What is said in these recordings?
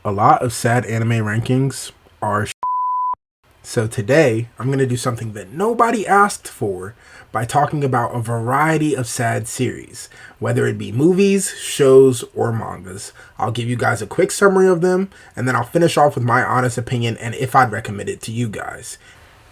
A lot of sad anime rankings are so today I'm going to do something that nobody asked for by talking about a variety of sad series, whether it be movies, shows, or mangas. I'll give you guys a quick summary of them, and then I'll finish off with my honest opinion and if I'd recommend it to you guys.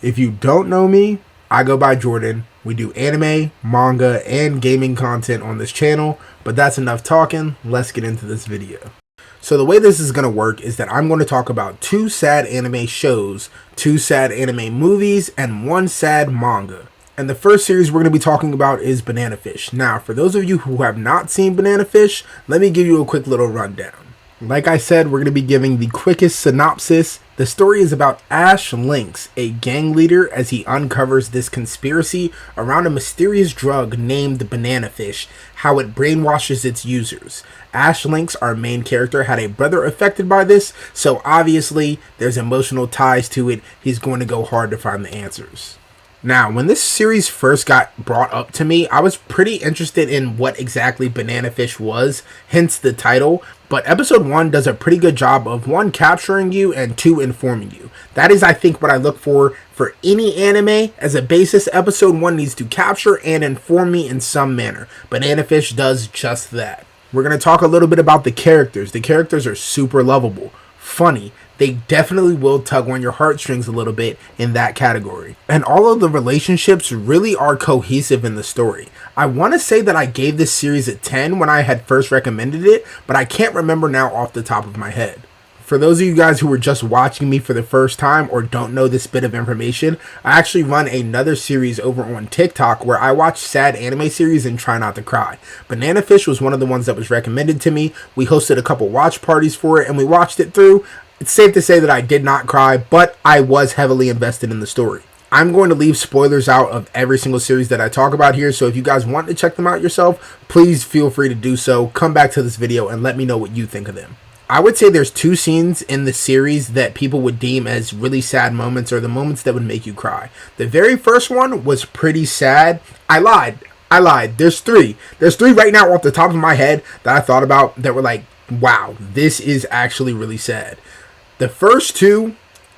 If you don't know me, I go by Jordan. We do anime, manga, and gaming content on this channel, but that's enough talking. Let's get into this video. So the way this is going to work is that I'm going to talk about 2 sad anime shows, 2 sad anime movies, and 1 sad manga. And the first series we're going to be talking about is Banana Fish. Now, for those of you who have not seen Banana Fish, let me give you a quick little rundown. Like I said, we're going to be giving the quickest synopsis. The story is about Ash Lynx, a gang leader, as he uncovers this conspiracy around a mysterious drug named Banana Fish, how it brainwashes its users. Ash Lynx, our main character, had a brother affected by this, so obviously there's emotional ties to it. He's going to go hard to find the answers. Now, when this series first got brought up to me, I was pretty interested in what exactly Banana Fish was, hence the title, but episode 1 does a pretty good job of 1, capturing you, and 2, informing you. That is, I think, what I look for any anime. As a basis, episode 1 needs to capture and inform me in some manner. Banana Fish does just that. We're going to talk a little bit about the characters. The characters are super lovable, funny. They definitely will tug on your heartstrings a little bit in that category. And all of the relationships really are cohesive in the story. I want to say that I gave this series a 10 when I had first recommended it, but I can't remember now off the top of my head. For those of you guys who were just watching me for the first time or don't know this bit of information, I actually run another series over on TikTok where I watch sad anime series and try not to cry. Banana Fish was one of the ones that was recommended to me. We hosted a couple watch parties for it and we watched it through. It's safe to say that I did not cry, but I was heavily invested in the story. I'm going to leave spoilers out of every single series that I talk about here, so if you guys want to check them out yourself, please feel free to do so. Come back to this video and let me know what you think of them. I would say there's 2 scenes in the series that people would deem as really sad moments, or the moments that would make you cry. The very first one was pretty sad. I lied. There's 3. There's 3 right now off the top of my head that I thought about that were like, wow, this is actually really sad. The first 2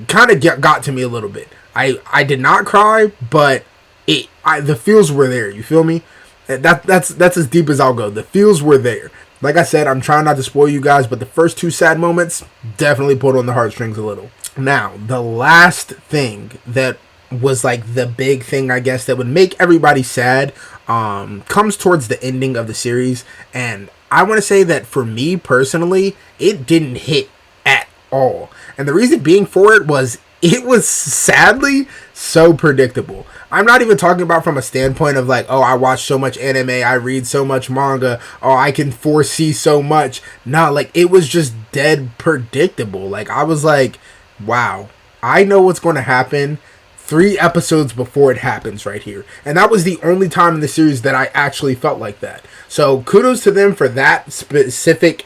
kind of got to me a little bit. I did not cry, but the feels were there. You feel me? That's as deep as I'll go. The feels were there. Like I said, I'm trying not to spoil you guys, but the first 2 sad moments definitely pulled on the heartstrings a little. Now, the last thing that was like the big thing, I guess, that would make everybody sad comes towards the ending of the series. And I want to say that for me personally, it didn't hit at all. And the reason being for it was sadly so predictable. I'm not even talking about from a standpoint of like, oh, I watch so much anime, I read so much manga, oh, I can foresee so much. No, like, it was just dead predictable. Like, I was like, wow, I know what's going to happen 3 episodes before it happens right here. And that was the only time in the series that I actually felt like that. So kudos to them for that specific,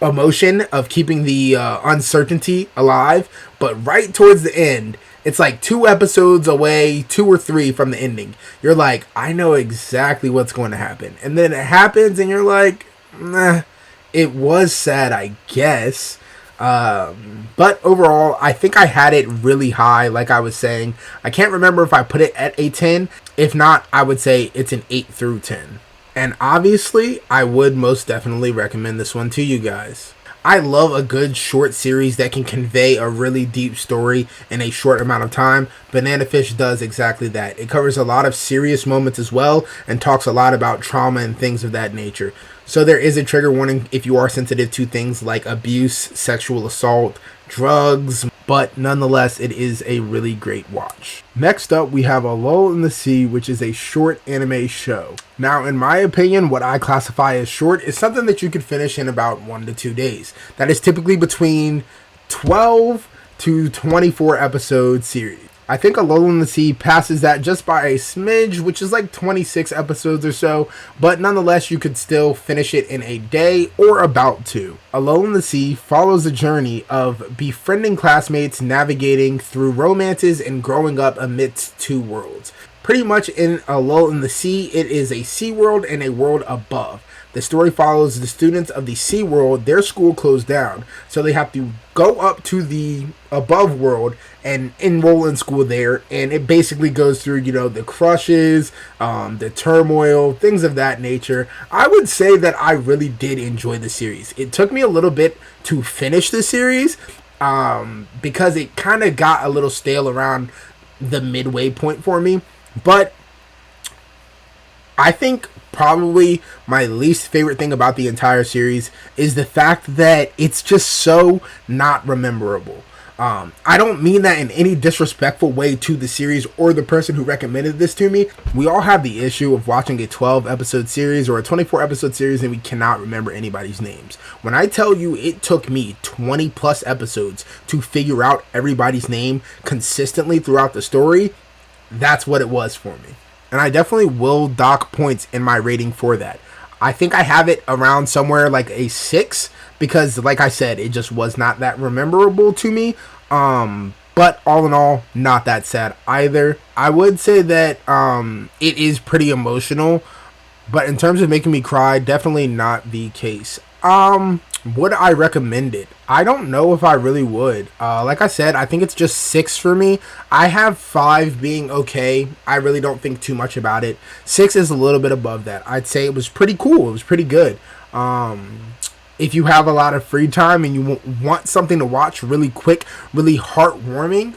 emotion of keeping the uncertainty alive. But right towards the end, it's like 2 episodes away, 2 or 3 from the ending, you're like, I know exactly what's going to happen. And then it happens and you're like, nah, it was sad, I guess. But overall, I think I had it really high. Like I was saying, I can't remember if I put it at a 10. If not, I would say it's an 8 through 10. And obviously, I would most definitely recommend this one to you guys. I love a good short series that can convey a really deep story in a short amount of time. Banana Fish does exactly that. It covers a lot of serious moments as well and talks a lot about trauma and things of that nature. So there is a trigger warning if you are sensitive to things like abuse, sexual assault, drugs, but nonetheless, it is a really great watch. Next up, we have A Lull in the Sea, which is a short anime show. Now, in my opinion, what I classify as short is something that you could finish in about 1 to 2 days. That is typically between 12 to 24 episode series. I think A Lull in the Sea passes that just by a smidge, which is like 26 episodes or so, but nonetheless, you could still finish it in a day or about 2. A Lull in the Sea follows the journey of befriending classmates, navigating through romances, and growing up amidst 2 worlds. Pretty much in A Lull in the Sea, it is a sea world and a world above. The story follows the students of the Sea World. Their school closed down, so they have to go up to the above world and enroll in school there. And it basically goes through, the crushes, the turmoil, things of that nature. I would say that I really did enjoy the series. It took me a little bit to finish the series, because it kind of got a little stale around the midway point for me. But I think probably my least favorite thing about the entire series is the fact that it's just so not rememberable. I don't mean that in any disrespectful way to the series or the person who recommended this to me. We all have the issue of watching a 12-episode series or a 24-episode series and we cannot remember anybody's names. When I tell you it took me 20 plus episodes to figure out everybody's name consistently throughout the story, that's what it was for me. And I definitely will dock points in my rating for that. I think I have it around somewhere like a 6 because, like I said, it just was not that memorable to me. But all in all, not that sad either. I would say that it is pretty emotional, but in terms of making me cry, definitely not the case. Would I recommend it? I don't know if I really would. Like I said, I think it's just 6 for me. I have 5 being okay. I really don't think too much about it. 6 is a little bit above that. I'd say it was pretty cool. It was pretty good. If you have a lot of free time and you want something to watch really quick, really heartwarming,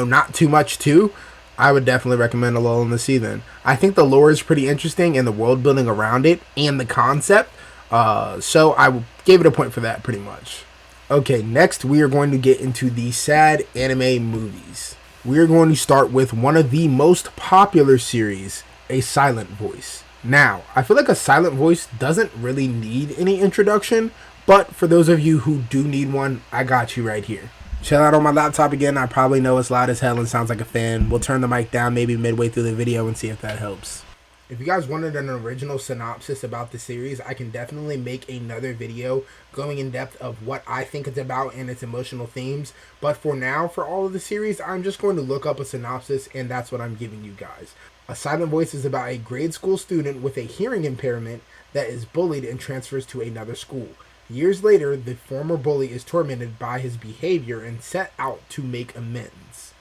not too much too, I would definitely recommend A Lull in the Sea then. I think the lore is pretty interesting and the world building around it and the concept. So I gave it a point for that pretty much. Okay, next we are going to get into the sad anime movies. We are going to start with one of the most popular series, A Silent Voice. Now, I feel like A Silent Voice doesn't really need any introduction, but for those of you who do need one, I got you right here. Chill out on my laptop again. I probably know it's loud as hell and sounds like a fan. We'll turn the mic down maybe midway through the video and see if that helps. If you guys wanted an original synopsis about the series, I can definitely make another video going in depth of what I think it's about and its emotional themes. But for now, for all of the series, I'm just going to look up a synopsis and that's what I'm giving you guys. A Silent Voice is about a grade school student with a hearing impairment that is bullied and transfers to another school. Years later, the former bully is tormented by his behavior and set out to make amends.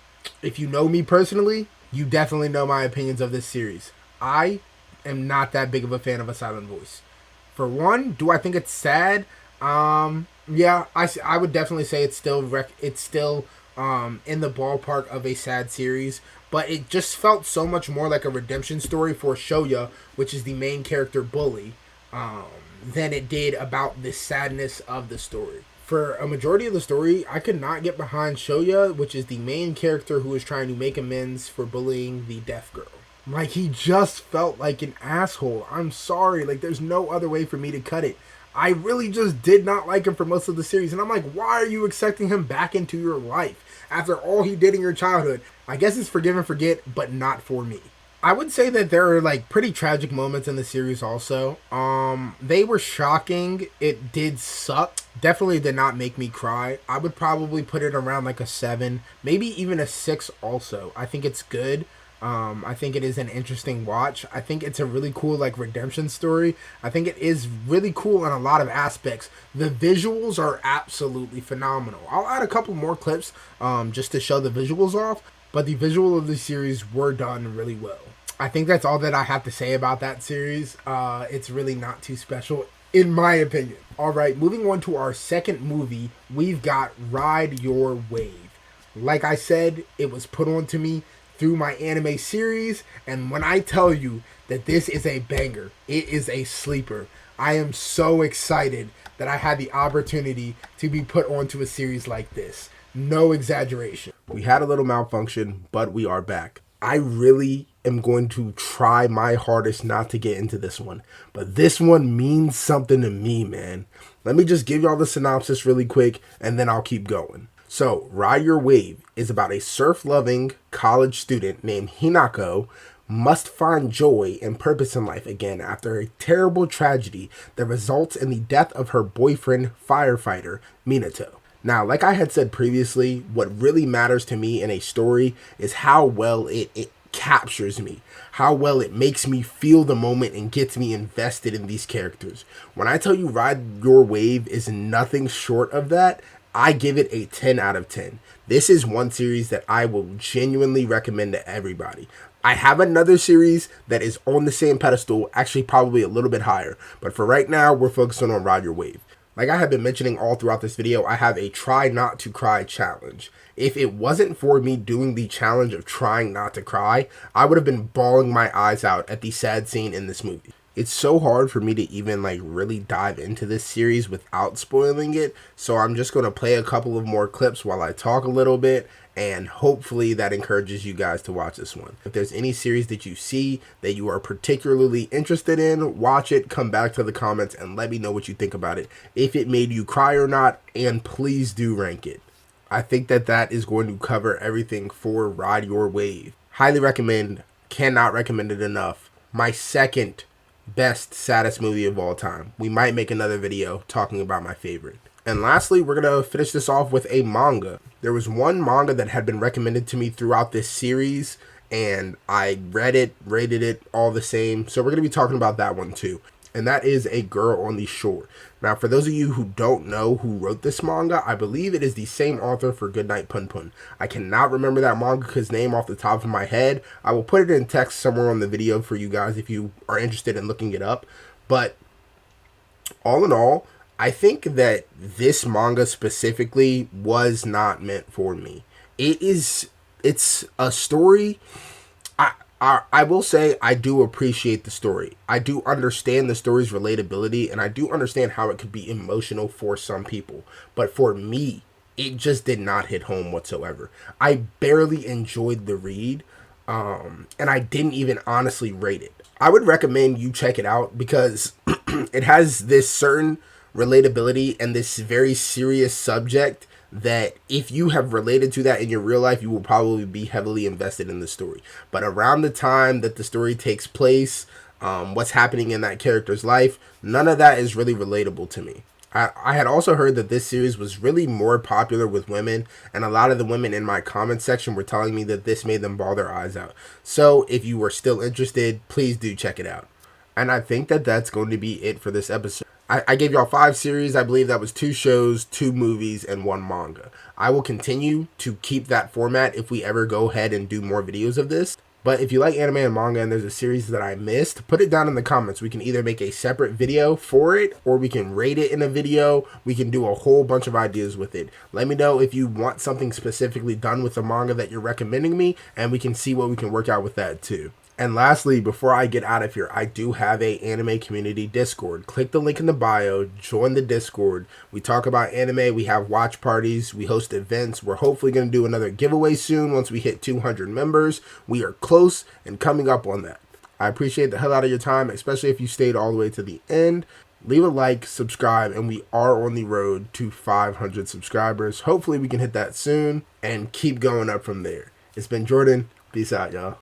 If you know me personally, you definitely know my opinions of this series. I am not that big of a fan of A Silent Voice. For one, do I think it's sad? Yeah, I would definitely say it's still in the ballpark of a sad series, but it just felt so much more like a redemption story for Shoya, which is the main character bully, than it did about the sadness of the story. For a majority of the story, I could not get behind Shoya, which is the main character who is trying to make amends for bullying the deaf girl. Like, he just felt like an asshole. I'm sorry. Like, there's no other way for me to cut it. I really just did not like him for most of the series. And I'm like, why are you accepting him back into your life after all he did in your childhood? I guess it's forgive and forget, but not for me. I would say that there are, like, pretty tragic moments in the series also. They were shocking. It did suck. Definitely did not make me cry. I would probably put it around, like, a 7. Maybe even a 6 also. I think it's good. I think it is an interesting watch. I think it's a really cool, like, redemption story. I think it is really cool in a lot of aspects. The visuals are absolutely phenomenal. I'll add a couple more clips just to show the visuals off, but the visual of the series were done really well. I think that's all that I have to say about that series. It's really not too special, in my opinion. All right, moving on to our second movie, we've got Ride Your Wave. Like I said, it was put on to me through my anime series, and when I tell you that this is a banger, it is a sleeper. I am so excited that I had the opportunity to be put onto a series like this. No exaggeration. We had a little malfunction, but we are back. I really am going to try my hardest not to get into this one, but this one means something to me, man. Let me just give y'all the synopsis really quick, and then I'll keep going. So, Ride Your Wave is about a surf-loving college student named Hinako must find joy and purpose in life again after a terrible tragedy that results in the death of her boyfriend, firefighter, Minato. Now, like I had said previously, what really matters to me in a story is how well it captures me, how well it makes me feel the moment and gets me invested in these characters. When I tell you Ride Your Wave is nothing short of that, I give it a 10 out of 10. This is one series that I will genuinely recommend to everybody. I have another series that is on the same pedestal, actually probably a little bit higher, but for right now, we're focusing on Ride Your Wave. Like I have been mentioning all throughout this video, I have a try not to cry challenge. If it wasn't for me doing the challenge of trying not to cry, I would have been bawling my eyes out at the sad scene in this movie. It's so hard for me to even like really dive into this series without spoiling it, so I'm just going to play a couple of more clips while I talk a little bit, and hopefully that encourages you guys to watch this one. If there's any series that you see that you are particularly interested in, watch it, come back to the comments, and let me know what you think about it, if it made you cry or not, and please do rank it. I think that that is going to cover everything for Ride Your Wave. Highly recommend, cannot recommend it enough. My second best, saddest movie of all time. We might make another video talking about my favorite. And lastly, we're going to finish this off with a manga. There was one manga that had been recommended to me throughout this series, and I read it, rated it, all the same. So we're going to be talking about that one too. And that is A Girl on the Shore. Now, for those of you who don't know who wrote this manga, I believe it is the same author for Goodnight Pun Pun. I cannot remember that manga's name off the top of my head. I will put it in text somewhere on the video for you guys if you are interested in looking it up. But all in all, I think that this manga specifically was not meant for me. It's a story. I will say I do appreciate the story. I do understand the story's relatability, and I do understand how it could be emotional for some people. But for me, it just did not hit home whatsoever. I barely enjoyed the read, and I didn't even honestly rate it. I would recommend you check it out because it has this certain relatability and this very serious subject that if you have related to that in your real life, you will probably be heavily invested in the story. But around the time that the story takes place, what's happening in that character's life, none of that is really relatable to me. I had also heard that this series was really more popular with women, and a lot of the women in my comment section were telling me that this made them bawl their eyes out. So if you were still interested, please do check it out. And I think that that's going to be it for this episode. I gave y'all 5 series. I believe that was 2 shows, 2 movies, and 1 manga. I will continue to keep that format if we ever go ahead and do more videos of this. But if you like anime and manga and there's a series that I missed, put it down in the comments. We can either make a separate video for it, or we can rate it in a video. We can do a whole bunch of ideas with it. Let me know if you want something specifically done with the manga that you're recommending me, and we can see what we can work out with that too. And lastly, before I get out of here, I do have a anime community Discord. Click the link in the bio, join the Discord. We talk about anime, we have watch parties, we host events. We're hopefully going to do another giveaway soon once we hit 200 members. We are close and coming up on that. I appreciate the hell out of your time, especially if you stayed all the way to the end. Leave a like, subscribe, and we are on the road to 500 subscribers. Hopefully we can hit that soon and keep going up from there. It's been Jordan. Peace out, y'all.